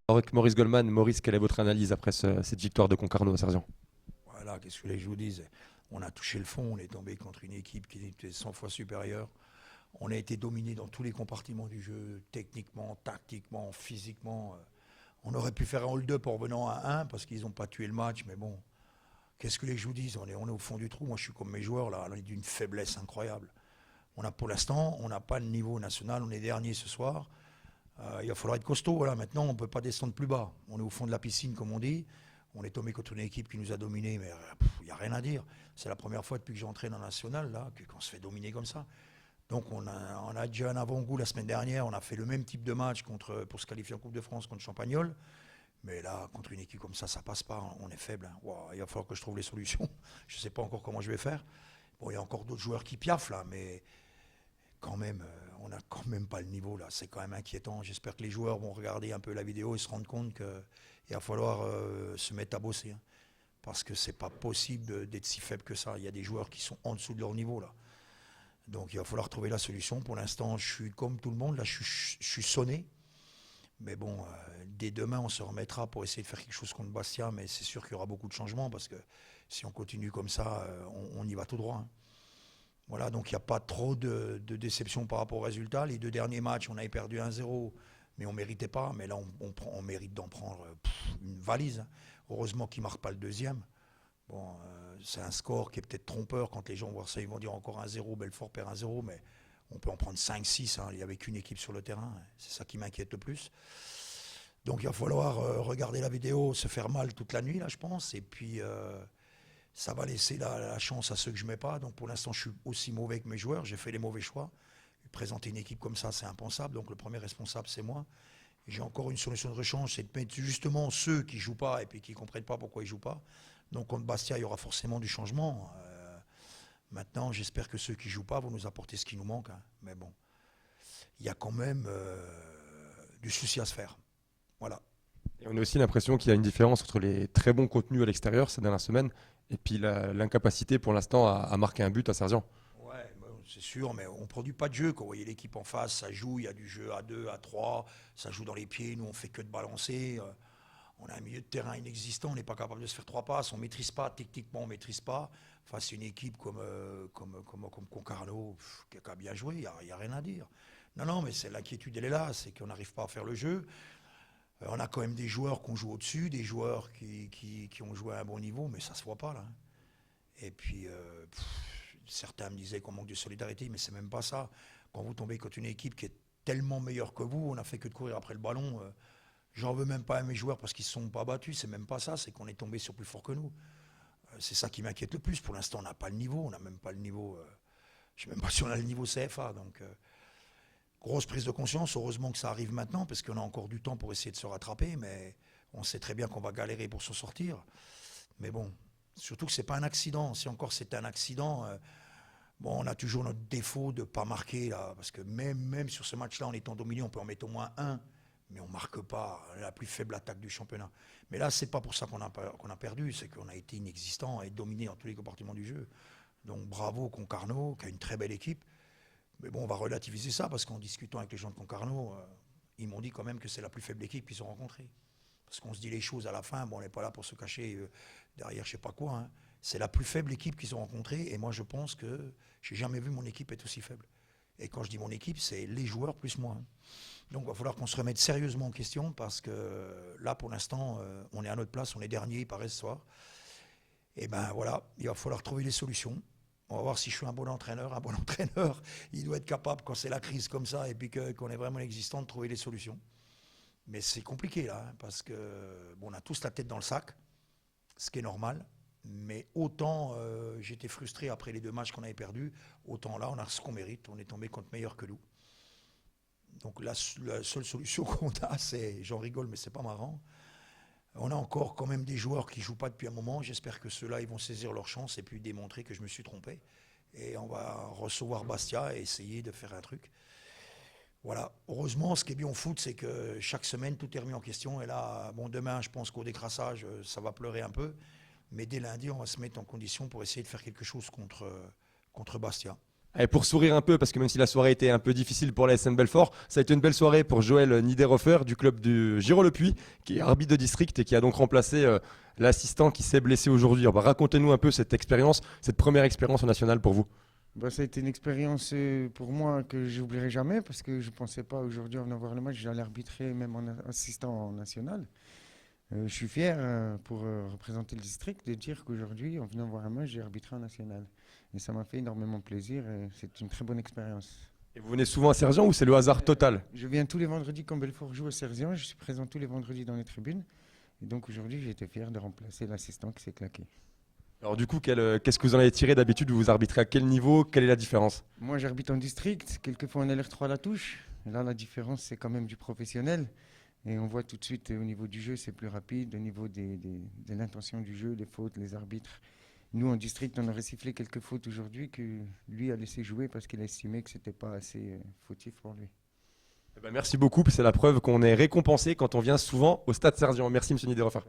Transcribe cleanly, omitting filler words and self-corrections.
Avec Maurice Goldman, Maurice, quelle est votre analyse après cette victoire de Concarneau à Sergent? Voilà, qu'est-ce que je vous dise? On a touché le fond, on est tombé contre une équipe qui était 100 fois supérieure. On a été dominé dans tous les compartiments du jeu, techniquement, tactiquement, physiquement. On aurait pu faire un hold-up en revenant à 1 parce qu'ils n'ont pas tué le match, mais bon, qu'est-ce que je vous dise? On est au fond du trou. Moi, je suis comme mes joueurs, là, on est d'une faiblesse incroyable. Pour l'instant, on n'a pas le niveau national, on est dernier ce soir. Il va falloir être costaud. Voilà. Maintenant, on ne peut pas descendre plus bas. On est au fond de la piscine, comme on dit. On est tombé contre une équipe qui nous a dominés, mais il n'y a rien à dire. C'est la première fois depuis que j'entraîne en national là, qu'on se fait dominer comme ça. Donc on a déjà un avant-goût la semaine dernière. On a fait le même type de match pour se qualifier en Coupe de France contre Champagnol. Mais là, contre une équipe comme ça passe pas. On est faible. Hein. Wow, il va falloir que je trouve les solutions. Je ne sais pas encore comment je vais faire. Bon, il y a encore d'autres joueurs qui piaffent là, mais quand même, on n'a quand même pas le niveau là. C'est quand même inquiétant. J'espère que les joueurs vont regarder un peu la vidéo et se rendre compte qu'il va falloir se mettre à bosser. Hein, parce que c'est pas possible d'être si faible que ça. Il y a des joueurs qui sont en dessous de leur niveau là. Donc il va falloir trouver la solution. Pour l'instant, je suis comme tout le monde. Là, je suis sonné. Mais bon, dès demain, on se remettra pour essayer de faire quelque chose contre Bastia. Mais c'est sûr qu'il y aura beaucoup de changements parce que si on continue comme ça, on y va tout droit. Hein. Voilà, donc il n'y a pas trop de déception par rapport au résultat. Les deux derniers matchs, on avait perdu 1-0, mais on ne méritait pas. Mais là, on mérite d'en prendre une valise. Hein. Heureusement qu'ils ne marquent pas le deuxième. Bon, c'est un score qui est peut-être trompeur. Quand les gens voient ça, ils vont dire encore 1-0, Belfort perd 1-0, mais on peut en prendre 5-6. Hein. Il n'y avait qu'une équipe sur le terrain. C'est ça qui m'inquiète le plus. Donc il va falloir regarder la vidéo, se faire mal toute la nuit, là, je pense. Et puis, ça va laisser la chance à ceux que je ne mets pas. Donc pour l'instant, je suis aussi mauvais que mes joueurs. J'ai fait les mauvais choix. Présenter une équipe comme ça, c'est impensable. Donc le premier responsable, c'est moi. Et j'ai encore une solution de rechange, c'est de mettre justement ceux qui ne jouent pas et puis qui ne comprennent pas pourquoi ils ne jouent pas. Donc contre Bastia, il y aura forcément du changement. Maintenant, j'espère que ceux qui ne jouent pas vont nous apporter ce qui nous manque. Hein. Mais bon, il y a quand même du souci à se faire. Voilà. Et on a aussi l'impression qu'il y a une différence entre les très bons contenus à l'extérieur ces dernières semaines et puis l'incapacité pour l'instant à marquer un but à Sergent. Ouais, bon, c'est sûr, mais on ne produit pas de jeu. Quand vous voyez l'équipe en face, ça joue, il y a du jeu à 2, à 3, ça joue dans les pieds, nous on fait que de balancer. On a un milieu de terrain inexistant, on n'est pas capable de se faire trois passes, on ne maîtrise pas, techniquement on ne maîtrise pas. Face à une équipe comme Concarneau, qui a bien joué, il n'y a rien à dire. Non, non, mais c'est l'inquiétude, elle est là, c'est qu'on n'arrive pas à faire le jeu. On a quand même des joueurs qui ont joué au-dessus, des joueurs qui ont joué à un bon niveau, mais ça ne se voit pas là. Et puis, certains me disaient qu'on manque de solidarité, mais c'est même pas ça. Quand vous tombez contre une équipe qui est tellement meilleure que vous, on n'a fait que de courir après le ballon. J'en veux même pas à mes joueurs parce qu'ils ne se sont pas battus, c'est même pas ça, c'est qu'on est tombé sur plus fort que nous. C'est ça qui m'inquiète le plus. Pour l'instant, on n'a pas le niveau, on n'a même pas le niveau. Je ne sais même pas si on a le niveau CFA. Donc, grosse prise de conscience. Heureusement que ça arrive maintenant parce qu'on a encore du temps pour essayer de se rattraper, mais on sait très bien qu'on va galérer pour s'en sortir. Mais bon, surtout que ce n'est pas un accident. Si encore c'était un accident, bon, on a toujours notre défaut de ne pas marquer, là, parce que même sur ce match-là, en étant dominé, on peut en mettre au moins un, mais on ne marque pas la plus faible attaque du championnat. Mais là, ce n'est pas pour ça qu'on a perdu, c'est qu'on a été inexistant et dominé dans tous les compartiments du jeu. Donc bravo Concarneau, qui a une très belle équipe. Mais bon, on va relativiser ça, parce qu'en discutant avec les gens de Concarneau, ils m'ont dit quand même que c'est la plus faible équipe qu'ils ont rencontrée. Parce qu'on se dit les choses à la fin, bon, on n'est pas là pour se cacher derrière je sais pas quoi. Hein. C'est la plus faible équipe qu'ils ont rencontrée, et moi je pense que j'ai jamais vu mon équipe être aussi faible. Et quand je dis mon équipe, c'est les joueurs plus moi. Hein. Donc il va falloir qu'on se remette sérieusement en question, parce que là pour l'instant, on est à notre place, on est dernier, il paraît ce soir. Et ben voilà, il va falloir trouver les solutions. On va voir si je suis un bon entraîneur. Un bon entraîneur, il doit être capable, quand c'est la crise comme ça, et puis qu'on est vraiment existant, de trouver les solutions. Mais c'est compliqué là, hein, parce que bon, on a tous la tête dans le sac, ce qui est normal. Mais autant j'étais frustré après les deux matchs qu'on avait perdus, autant là on a ce qu'on mérite. On est tombé contre meilleur que nous. Donc la seule solution qu'on a, c'est, j'en rigole, mais c'est pas marrant. On a encore quand même des joueurs qui ne jouent pas depuis un moment. J'espère que ceux-là, ils vont saisir leur chance et puis démontrer que je me suis trompé. Et on va recevoir Bastia et essayer de faire un truc. Voilà. Heureusement, ce qui est bien au foot, c'est que chaque semaine, tout est remis en question. Et là, bon, demain, je pense qu'au décrassage, ça va pleurer un peu. Mais dès lundi, on va se mettre en condition pour essayer de faire quelque chose contre Bastia. Et pour sourire un peu, parce que même si la soirée était un peu difficile pour la SN Belfort, ça a été une belle soirée pour Joël Niederhofer du club du Giraud-le-Puy, qui est arbitre de district et qui a donc remplacé l'assistant qui s'est blessé aujourd'hui. Alors, racontez-nous un peu cette expérience, cette première expérience au national pour vous. Bah, ça a été une expérience pour moi que je n'oublierai jamais parce que je ne pensais pas aujourd'hui en venant voir le match, j'allais arbitrer même en assistant en national. Je suis fier pour représenter le district de dire qu'aujourd'hui, en venant voir un match, j'ai arbitré en national. Et ça m'a fait énormément plaisir et c'est une très bonne expérience. Et vous venez souvent à Sergent ou c'est le hasard total? Je viens tous les vendredis quand Belfort joue à Serzian, je suis présent tous les vendredis dans les tribunes. Et donc aujourd'hui, j'ai été fier de remplacer l'assistant qui s'est claqué. Alors du coup, qu'est-ce que vous en avez tiré d'habitude? Vous arbitrez à quel niveau? Quelle est la différence? Moi, j'arbitre en district. Quelquefois, on a l'air 3 à la touche. Et là, la différence, c'est quand même du professionnel. Et on voit tout de suite au niveau du jeu, c'est plus rapide. Au niveau de l'intention du jeu, les fautes, les arbitres. Nous, en district, on aurait sifflé quelques fautes aujourd'hui que lui a laissé jouer parce qu'il a estimé que ce n'était pas assez fautif pour lui. Eh ben, merci beaucoup, puis c'est la preuve qu'on est récompensé quand on vient souvent au Stade Sergent. Merci, monsieur Niederhofer.